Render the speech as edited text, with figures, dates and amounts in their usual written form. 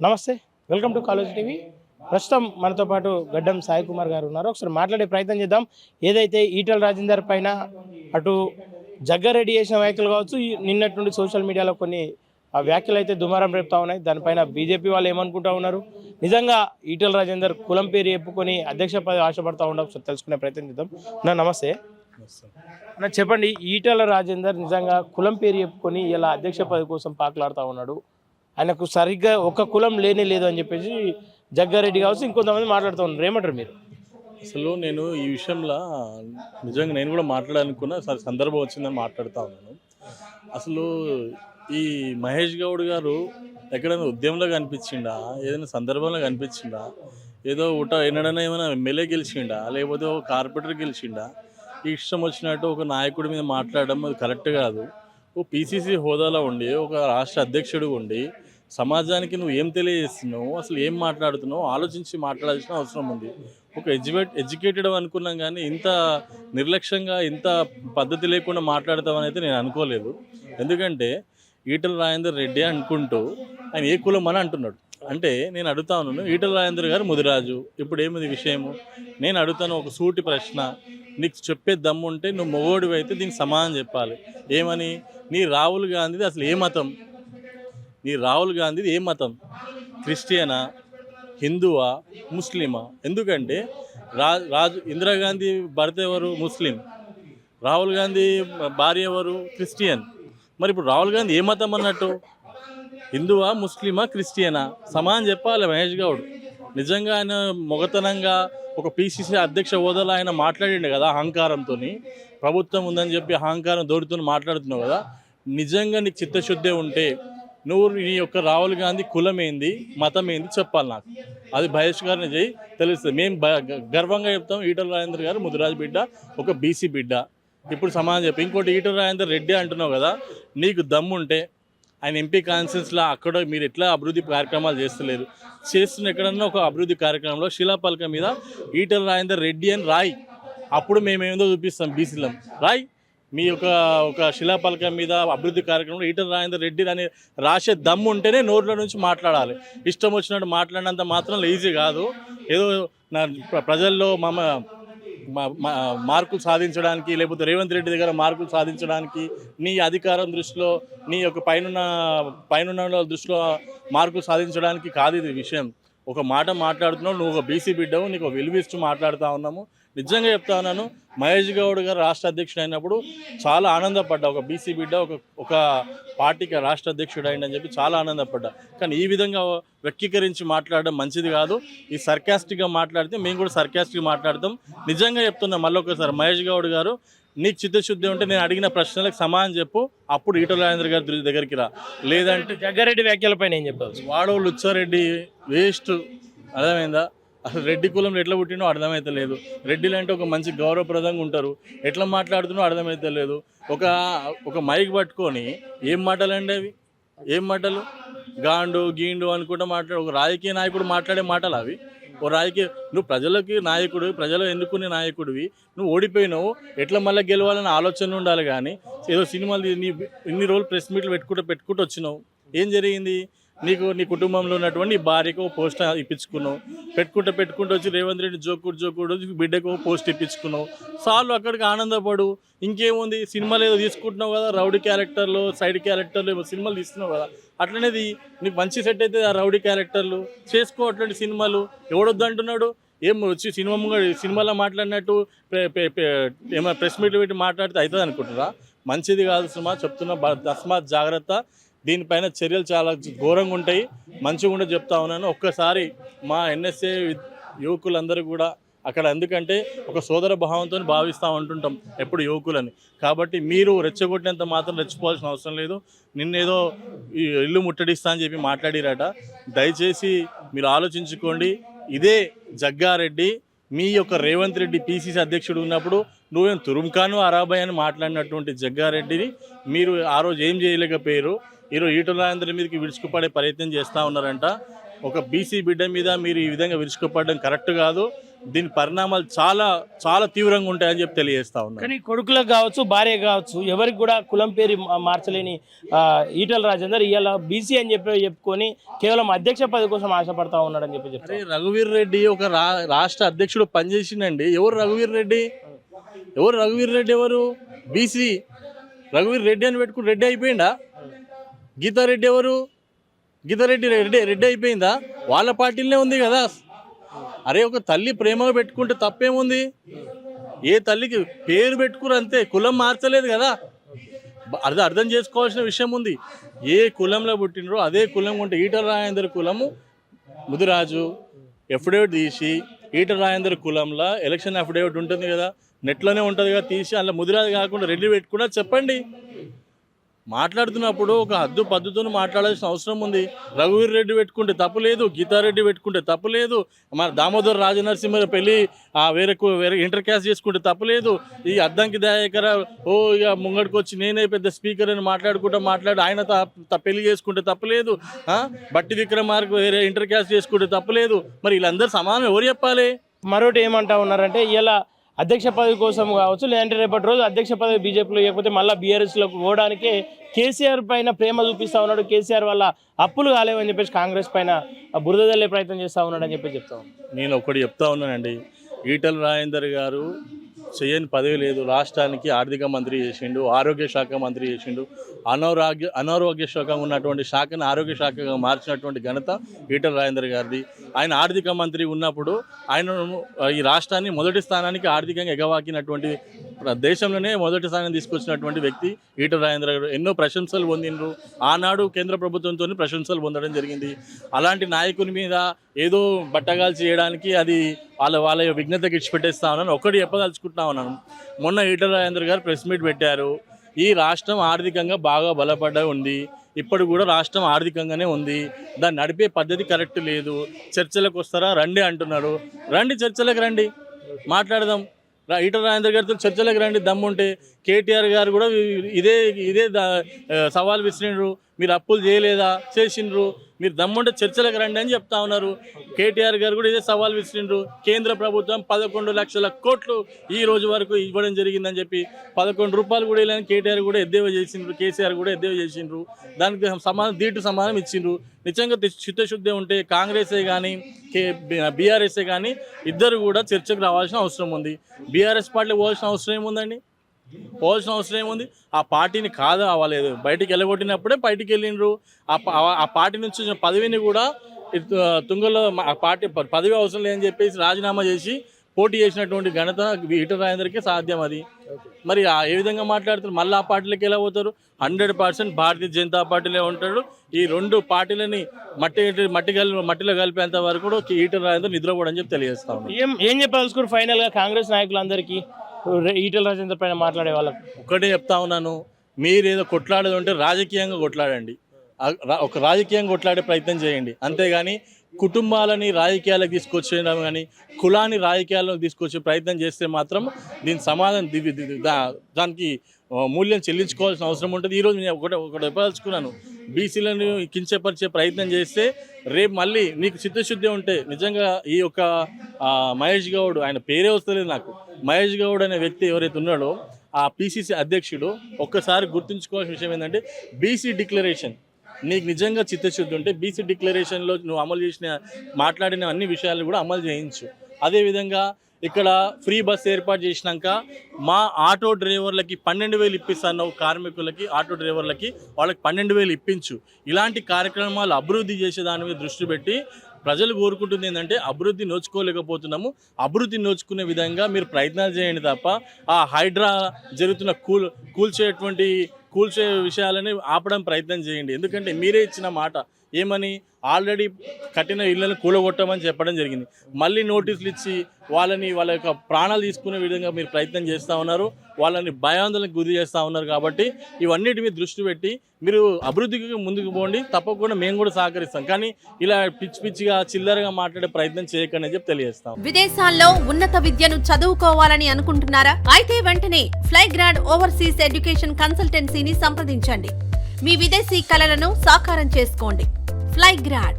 నమస్తే, welcome to college TV. ప్రస్తుతం మనతో పాటు గడ్డం సాయి కుమార్ గారు ఉన్నారు. ఒకసారి మాట్లాడే ప్రయత్నం చేద్దాం. ఏదైతే ఈటల రాజేందర్ పైన అటు జగ్గారెడ్డి చేసిన వ్యాఖ్యలు కావచ్చు, నిన్నటి నుండి సోషల్ మీడియాలో కొన్ని ఆ వ్యాఖ్యలు అయితే దుమారం రేపుతా ఉన్నాయి. దానిపైన బీజేపీ వాళ్ళు ఏమనుకుంటా ఉన్నారు, నిజంగా ఈటల రాజేందర్ కులం పేరు చెప్పుకొని అధ్యక్ష పదవి ఆశపడతా ఉండడం ఒకసారి తెలుసుకునే ప్రయత్నం చేద్దాం. నమస్తే అన్న, చెప్పండి, ఈటల రాజేందర్ నిజంగా కులం పేరు చెప్పుకొని ఇలా అధ్యక్ష పదవి కోసం పాకులాడుతూ ఉన్నాడు. ఆయనకు సరిగ్గా ఒక కులం లేనే లేదు అని చెప్పేసి జగ్గారెడ్డి కావచ్చు, ఇంకొంతమంది మాట్లాడుతూ ఉన్నారు. ఏమంటారు మీరు? అసలు నేను ఈ విషయంలో నిజంగా నేను కూడా మాట్లాడాలనుకున్నా, సందర్భం వచ్చిందని మాట్లాడుతూ ఉన్నాను. అసలు ఈ మహేష్ గౌడ్ గారు ఎక్కడైనా ఉద్యమంలో కనిపించిండా, ఏదైనా సందర్భంలో కనిపించిండా, ఏదో ఎన్నడైనా ఏమైనా ఎమ్మెల్యే గెలిచిండా, లేకపోతే ఒక కార్పొరేటర్ గెలిచిండా? ఈ ఇష్టం వచ్చినట్టు ఒక నాయకుడి మీద మాట్లాడడం అది కరెక్ట్ కాదు. ఓ పీసీసీ హోదాలో ఉండి, ఒక రాష్ట్ర అధ్యక్షుడు ఉండి, సమాజానికి నువ్వు ఏం తెలియజేస్తున్నావు, అసలు ఏం మాట్లాడుతున్నావు ఆలోచించి మాట్లాడాల్సిన అవసరం ఉంది. ఒక ఎడ్యుకేటెడ్ అనుకున్నాం, కానీ ఇంత నిర్లక్ష్యంగా ఇంత పద్ధతి లేకుండా మాట్లాడతామని అయితే నేను అనుకోలేదు. ఎందుకంటే ఈటల రాజేందర్ రెడ్డి అనుకుంటూ ఆయన ఏ కులం అని అంటున్నాడు. అంటే నేను అడుగుతా ఉన్నాను, ఈటల రాజేందర్ గారు ముదిరాజు, ఇప్పుడు ఏమిది విషయము? నేను అడుగుతాను ఒక సూటి ప్రశ్న, నీకు చెప్పే దమ్ము ఉంటే నువ్వు మొగోడివి అయితే దీనికి సమాధానం చెప్పాలి. ఏమని? నీ రాహుల్ గాంధీది అసలు ఏ మతం? నీ రాహుల్ గాంధీది ఏ మతం? క్రిస్టియనా, హిందువా, ముస్లిమా? ఎందుకంటే రాజు ఇందిరాగాంధీ భర్త ఎవరు? ముస్లిం. రాహుల్ గాంధీ భార్య ఎవరు? క్రిస్టియన్. మరి ఇప్పుడు రాహుల్ గాంధీ ఏ మతం అన్నట్టు? హిందువా, ముస్లిమా, క్రిస్టియనా? సమానం చెప్పాలి మహేష్ గౌడ్. నిజంగా ఆయన మొగతనంగా ఒక పీసీసీ అధ్యక్ష హోదాలో ఆయన మాట్లాడిండు కదా, అహంకారంతో. ప్రభుత్వం ఉందని చెప్పి అహంకారం దోడుతూ మాట్లాడుతున్నావు కదా. నిజంగా నీకు చిత్తశుద్ధి ఉంటే నువ్వు నీ యొక్క రాహుల్ గాంధీ కులం ఏంది, మతం ఏంది చెప్పాలి నాకు. అది బహిష్కరణ చేయి, తెలుస్తుంది. మేము గర్వంగా చెప్తాం, ఈటల రాజేందర్ గారు ముదిరాజు బిడ్డ, ఒక బీసీ బిడ్డ. ఇప్పుడు సమాధానం చెప్పి. ఇంకోటి, ఈటల రాజేందర్ రెడ్డి అంటున్నావు కదా, నీకు దమ్ముంటే ఆయన ఎంపీ కాన్ఫరెన్స్లో అక్కడ మీరు ఎట్లా అభివృద్ధి కార్యక్రమాలు చేస్తున్న ఎక్కడన్నా ఒక అభివృద్ధి కార్యక్రమంలో శిలాపలక మీద ఈటల రాజేందర్ రెడ్డి అని రాయి. అప్పుడు మేమేందో చూపిస్తాం బీసీలం. రాయి మీ ఒక శిలాపలక మీద అభివృద్ధి కార్యక్రమంలో ఈటల రాజేందర్ రెడ్డి అని రాసే దమ్ము ఉంటేనే నోట్ల నుంచి మాట్లాడాలి. ఇష్టం వచ్చినట్టు మాట్లాడినంత మాత్రం ఈజీ కాదు. ఏదో ప్రజల్లో మార్కులు సాధించడానికి, లేకపోతే రేవంత్ రెడ్డి దగ్గర మార్కులు సాధించడానికి, నీ అధికారం దృష్టిలో, నీ యొక్క పైన దృష్టిలో మార్కులు సాధించడానికి కాదు ఇది విషయం. ఒక మాట మాట్లాడుతున్నావు, నువ్వు ఒక బీసీ బిడ్డవు, నీకు విలువిస్తూ మాట్లాడుతూ ఉన్నాము. నిజంగా చెప్తా ఉన్నాను, మహేష్ గౌడ్ గారు రాష్ట్ర అధ్యక్షుడు అయినప్పుడు చాలా ఆనందపడ్డా. ఒక బీసీ బిడ్డ ఒక పార్టీకి రాష్ట్ర అధ్యక్షుడు అయిందని చెప్పి చాలా ఆనందపడ్డా. కానీ ఈ విధంగా వ్యక్తీకరించి మాట్లాడడం మంచిది కాదు. ఈ సర్కాస్టిక్గా మాట్లాడితే మేము కూడా సర్కాస్టిక్గా మాట్లాడతాం. నిజంగా చెప్తున్నా మళ్ళొకసారి, మహేష్ గౌడ్ గారు నీకు చిత్తశుద్ధి ఉంటే నేను అడిగిన ప్రశ్నలకు సమాధానం చెప్పు, అప్పుడు ఈటల రాజేందర్ గారి దగ్గరికి రా. లేదంటే జగ్గారెడ్డి వ్యాఖ్యలపైన ఏం చెప్పవచ్చు? వాడోళ్ళు లుచ్చారెడ్డి వేస్ట్. అర్థమైందా? అసలు రెడ్డి కులంలో ఎట్లా పుట్టినో అర్థమైతే లేదు. రెడ్డిలు అంటే ఒక మంచి గౌరవప్రదంగా ఉంటారు, ఎట్లా మాట్లాడుతున్నో అర్థమైతే లేదు. ఒక మైక్ పట్టుకొని ఏం మాటలు అండి అవి? ఏం మాటలు? గాండు గీండు అనుకుంటూ ఒక రాజకీయ నాయకుడు మాట్లాడే మాటలు అవి. ఓ రాజకీయ, నువ్వు ప్రజలకి నాయకుడు, ప్రజలు ఎన్నుకునే నాయకుడివి, నువ్వు ఓడిపోయినావు, ఎట్లా మళ్ళీ గెలవాలనే ఆలోచన ఉండాలి. కానీ ఏదో సినిమాలు ఇన్ని రోజులు ప్రెస్ మీట్లు పెట్టుకుంటూ వచ్చినావు. ఏం జరిగింది? నీ కుటుంబంలో ఉన్నటువంటి భార్యకు పోస్ట్ ఇప్పించుకున్నావు, పెట్టుకుంటూ వచ్చి రేవంత్ రెడ్డి జోకుడు బిడ్డకు పోస్ట్ ఇప్పించుకున్నావు. సార్లు అక్కడికి ఆనందపడు. ఇంకేముంది? సినిమాలు ఏదో తీసుకుంటున్నావు కదా, రౌడీ క్యారెక్టర్లు, సైడ్ క్యారెక్టర్లు ఏమో సినిమాలు తీస్తున్నావు కదా, అట్లనేది నీకు మంచి సెట్ అయితే ఆ రౌడీ క్యారెక్టర్లు చేసుకో. అట్లాంటి సినిమాలు ఎవడొద్దు అంటున్నాడు? ఏం వచ్చి సినిమాలో మాట్లాడినట్టు ఏమైనా ప్రెస్ మీట్లు పెట్టి మాట్లాడితే అవుతుంది అనుకుంటున్నారా? మంచిది కాదు సుమా, చెప్తున్నా. తస్మాత్ జాగ్రత్త. దీనిపైన చర్యలు చాలా ఘోరంగా ఉంటాయి. మంచిగా కూడా చెప్తా ఉన్నాను. ఒక్కసారి మా ఎన్ఎస్ఏ యువకులందరూ కూడా అక్కడ, ఎందుకంటే ఒక సోదర భావంతో భావిస్తూ ఉంటుంటాం ఎప్పుడు యువకులని. కాబట్టి మీరు రెచ్చగొట్టినంత మాత్రం రెచ్చిపోవాల్సిన అవసరం లేదు. నిన్నేదో ఇల్లు ముట్టడిస్తా అని చెప్పి మాట్లాడిరట. దయచేసి మీరు ఆలోచించుకోండి. ఇదే జగ్గారెడ్డి మీ యొక్క రేవంత్ రెడ్డి పీసీసీ అధ్యక్షుడు ఉన్నప్పుడు నువ్వేం తురుంకాను అరాబాయ్ అని మాట్లాడినటువంటి జగ్గారెడ్డిని మీరు ఆ రోజు ఏం చేయలేకపోయారు. ఈరోజు ఈటల రాజేందర్ మీదకి విరుచుకుపడే ప్రయత్నం చేస్తూ ఉన్నారంట. ఒక బీసీ బిడ్డ మీద మీరు ఈ విధంగా విరుచుకుపడడం కరెక్ట్ కాదు. దీని పరిణామాలు చాలా చాలా తీవ్రంగా ఉంటాయని చెప్పి తెలియజేస్తా ఉన్నాను. కానీ కొడుకులకు కావచ్చు, భార్య కావచ్చు, ఎవరికి కూడా కులం పేరు మార్చలేని ఈటల రాజేందర్ ఇవాళ బీసీ అని చెప్పుకొని కేవలం అధ్యక్ష పదవి కోసం ఆశపడతా ఉన్నాడని చెప్పి చెప్తారు. అరే రఘువీర్ రెడ్డి ఒక రాష్ట్ర అధ్యక్షుడు పనిచేసిండండి. ఎవరు రఘువీర్ రెడ్డి? ఎవరు బీసీ రఘువీర్ రెడ్డి అని పెట్టుకుని రెడ్డి అయిపోయిందా? గీతారెడ్డి ఎవరు? గీతారెడ్డి రెడ్డి అయిపోయిందా? వాళ్ళ పార్టీలనే ఉంది కదా. అరే ఒక తల్లి ప్రేమగా పెట్టుకుంటే తప్పేముంది? ఏ తల్లికి పేరు పెట్టుకురు అంతే, కులం మార్చలేదు కదా. అర్థం చేసుకోవాల్సిన విషయం ఉంది. ఏ కులంలో పుట్టినరో అదే కులం ఉంటే ఈటల రాజేందర్ కులము ముదిరాజు అఫిడేవిట్ తీసి ఈటల రాజేందర్ కులంలో ఎలక్షన్ అఫిడేవిట్ ఉంటుంది కదా, నెట్లోనే ఉంటుంది కదా, తీసి అందులో ముదిరాజు కాకుండా రెడ్డి పెట్టుకున్నా చెప్పండి. మాట్లాడుతున్నప్పుడు ఒక హద్దు పద్ధతితో మాట్లాడాల్సిన అవసరం ఉంది. రఘువీర్ రెడ్డి పెట్టుకుంటే తప్పులేదు, గీతారెడ్డి పెట్టుకుంటే తప్పులేదు, మన దామోదర్ రాజనరసింహ పెళ్ళి వేరే ఇంటర్ క్యాస్ట్ చేసుకుంటే తప్పులేదు. ఈ అద్దంకి దయాకర ఇక ముంగడికి వచ్చి నేనే పెద్ద స్పీకర్ అని మాట్లాడి ఆయన పెళ్లి చేసుకుంటే తప్పులేదు. బట్టి విక్రమార్కు వేరే ఇంటర్ క్యాస్ట్ చేసుకుంటే తప్పులేదు. మరి వీళ్ళందరూ సమానం ఎవరు చెప్పాలి? మరొకటి ఏమంటా ఉన్నారంటే ఇలా అధ్యక్ష పదవి కోసం కావచ్చు, లేదంటే రేపటి రోజు అధ్యక్ష పదవి బీజేపీలో లేకపోతే మళ్ళీ బీఆర్ఎస్లోకి పోవడానికే కేసీఆర్ పైన ప్రేమ చూపిస్తూ ఉన్నాడు. కేసీఆర్ వల్ల అప్పులు కాలేవని చెప్పేసి కాంగ్రెస్ పైన బురద జల్లే ప్రయత్నం చేస్తూ ఉన్నాడని చెప్పి చెప్తాను. నేను ఒకటి చెప్తా ఉన్నానండి, ఈటల రాజేందర్ గారు చేయని పదవి లేదు. రాష్ట్రానికి ఆర్థిక మంత్రి చేసిండు, ఆరోగ్య శాఖ మంత్రి చేసిండు. అనారోగ్య శాఖగా ఉన్నటువంటి శాఖను ఆరోగ్య శాఖగా మార్చినటువంటి ఘనత ఈటల రాజేందర్ గారిది. ఆయన ఆర్థిక మంత్రి ఉన్నప్పుడు ఆయన ఈ రాష్ట్రాన్ని మొదటి స్థానానికి ఆర్థికంగా ఎగవాకినటువంటి, దేశంలోనే మొదటి స్థానం తీసుకొచ్చినటువంటి వ్యక్తి ఈటల రాజేందర్ గారు. ఎన్నో ప్రశంసలు పొందిండ్రు. ఆనాడు కేంద్ర ప్రభుత్వంతో ప్రశంసలు పొందడం జరిగింది. అలాంటి నాయకుని మీద ఏదో బట్టగాల్చి చేయడానికి అది వాళ్ళ విఘ్నతకి ఇచ్చిపెట్టేస్తా ఉన్నాను. ఒకటి చెప్పదలుచుకుంటా ఉన్నాను. మొన్న ఈటల రాజేందర్ గారు ప్రెస్ మీట్ పెట్టారు. ఈ రాష్ట్రం ఆర్థికంగా బాగా బలపడ్డ ఉంది, ఇప్పుడు కూడా రాష్ట్రం ఆర్థికంగానే ఉంది, దాన్ని నడిపే పద్ధతి కరెక్ట్ లేదు, చర్చలకు వస్తారా రండి అంటున్నారు. రండి, చర్చలకు రండి, మాట్లాడదాం. ఈటల రాజేందర్ గారితో చర్చలకు రండి దమ్ముంటే. కేటీఆర్ గారు కూడా ఇదే సవాల్ విసిరిండ్రు. మీరు అప్పులు చేయలేదా? చేసిండ్రు. మీరు దమ్ముంటే చర్చలకు రండి అని చెప్తా ఉన్నారు. కేటీఆర్ గారు కూడా ఇదే సవాల్ విసిరిండ్రు. కేంద్ర ప్రభుత్వం 11 లక్షల కోట్లు ఈ రోజు వరకు ఇవ్వడం జరిగిందని చెప్పి 11 రూపాయలు కూడా ఇవ్వలేని కేటీఆర్ కూడా ఎద్దేవా చేసిండ్రు, కేసీఆర్ కూడా ఎద్దేవా చేసిండ్రు. దానికి దీటు సమానం ఇచ్చిండ్రు. నిజంగా చిత్తశుద్ధి ఉంటే కాంగ్రెసే కానీ బీఆర్ఎస్ఏ కానీ ఇద్దరు కూడా చర్చకు రావాల్సిన అవసరం ఉంది. బీఆర్ఎస్ పార్టీకి పోవాల్సిన అవసరం ఏముందండి? ఏముంది? ఆ పార్టీని కాదా అవ్వలేదు, బయటికి వెళ్ళగొట్టినప్పుడే బయటికి వెళ్ళిండ్రు. ఆ పార్టీ నుంచి వచ్చిన పదవిని కూడా తుంగలో ఆ పార్టీ పదవి అవసరం లేదని చెప్పేసి రాజీనామా చేసి పోటీ చేసినటువంటి ఘనత ఈటల రాజేందర్కే సాధ్యం. అది మరి ఏ విధంగా మాట్లాడుతారు? మళ్ళీ ఆ పార్టీలోకి ఎలా పోతారు? 100% భారతీయ జనతా పార్టీలో ఉంటాడు. ఈ రెండు పార్టీలని మట్టిలో కలిపేంత వరకు కూడా ఈటల రాజేందర్ నిద్రపోవడం చెప్పి తెలియజేస్తాం. ఏం చెప్పాల్సుకున్నారు ఫైనల్గా కాంగ్రెస్ నాయకులందరికీ ఈటల రాజేందర్ పైన మాట్లాడే వాళ్ళకి? ఒకటే చెప్తా ఉన్నాను, మీరు ఏదో కొట్లాడేది ఉంటే రాజకీయంగా కొట్లాడండి, ఒక రాజకీయంగా కొట్లాడే ప్రయత్నం చేయండి. అంతేగాని కుటుంబాలని రాజకీయాలకు తీసుకొచ్చేయడం కానీ కులాన్ని రాజకీయాలకు తీసుకొచ్చే ప్రయత్నం చేస్తే మాత్రం దీని సమాధానం దానికి మూల్యం చెల్లించుకోవాల్సిన అవసరం ఉంటుంది. ఈరోజు నేను ఒకటి చెప్పదలుచుకున్నాను, బీసీలను కించపరిచే ప్రయత్నం చేస్తే రేపు మళ్ళీ నీకు చిత్తశుద్ధి ఉంటే నిజంగా ఈ యొక్క మహేష్ గౌడ్, ఆయన పేరే వస్తలేదు నాకు, మహేష్ గౌడ్ అనే వ్యక్తి ఎవరైతే ఉన్నాడో ఆ పిసిసి అధ్యక్షుడు, ఒక్కసారి గుర్తుంచుకోవాల్సిన విషయం ఏంటంటే బీసీ డిక్లరేషన్, నీకు నిజంగా చిత్తశుద్ధి ఉంటే బీసీ డిక్లరేషన్లో నువ్వు అమలు చేసిన మాట్లాడిన అన్ని విషయాలు కూడా అమలు చేయించు. అదేవిధంగా ఇక్కడ ఫ్రీ బస్ ఏర్పాటు చేసినాక మా ఆటో డ్రైవర్లకి 12,000 ఇప్పిస్తాను, కార్మికులకి ఆటో డ్రైవర్లకి వాళ్ళకి 12,000 ఇప్పించు. ఇలాంటి కార్యక్రమాలు అభివృద్ధి చేసే దాని మీద దృష్టి పెట్టి ప్రజలు కోరుకుంటుంది ఏంటంటే అభివృద్ధి నోచుకోలేకపోతున్నాము, అభివృద్ధి నోచుకునే విధంగా మీరు ప్రయత్నాలు చేయండి తప్ప ఆ హైడ్రా జరుగుతున్న కూల్చే విషయాలని ఆపడం ప్రయత్నం చేయండి. ఎందుకంటే మీరే ఇచ్చిన మాట ఏమని, ఆల్రెడీ కట్టిన ఇళ్లను కూలగొట్టమని చెప్పడం జరిగింది. మళ్ళీ నోటీసులు ఇచ్చి వాళ్ళ యొక్క ప్రాణాలు తీసుకునే విధంగా మీరు ప్రయత్నం చేస్తూ ఉన్నారు, వాళ్ళని భయాందోళనకు గురి చేస్తూ ఉన్నారు. కాబట్టి ఇవన్నిటి మీద దృష్టి పెట్టి మీరు అభివృద్ధికి ముందుకు పోండి, తప్పకుండా మేము కూడా సహకరిస్తాం. కానీ ఇలా పిచ్చిగా చిల్లరగా మాట్లాడే ప్రయత్నం చేయకండి అని చెప్పి తెలియజేస్తాం. విదేశాల్లో ఉన్నత విద్యను చదువుకోవాలని అనుకుంటున్నారా? అయితే వెంటనే ఫ్లైగ్రాండ్ ఓవర్సీస్ ఎడ్యుకేషన్ కన్సల్టెన్సీని సంప్రదించండి. మీ విదేశీ కలలను సాకారం చేసుకోండి. ఫ్లైగ్రాండ్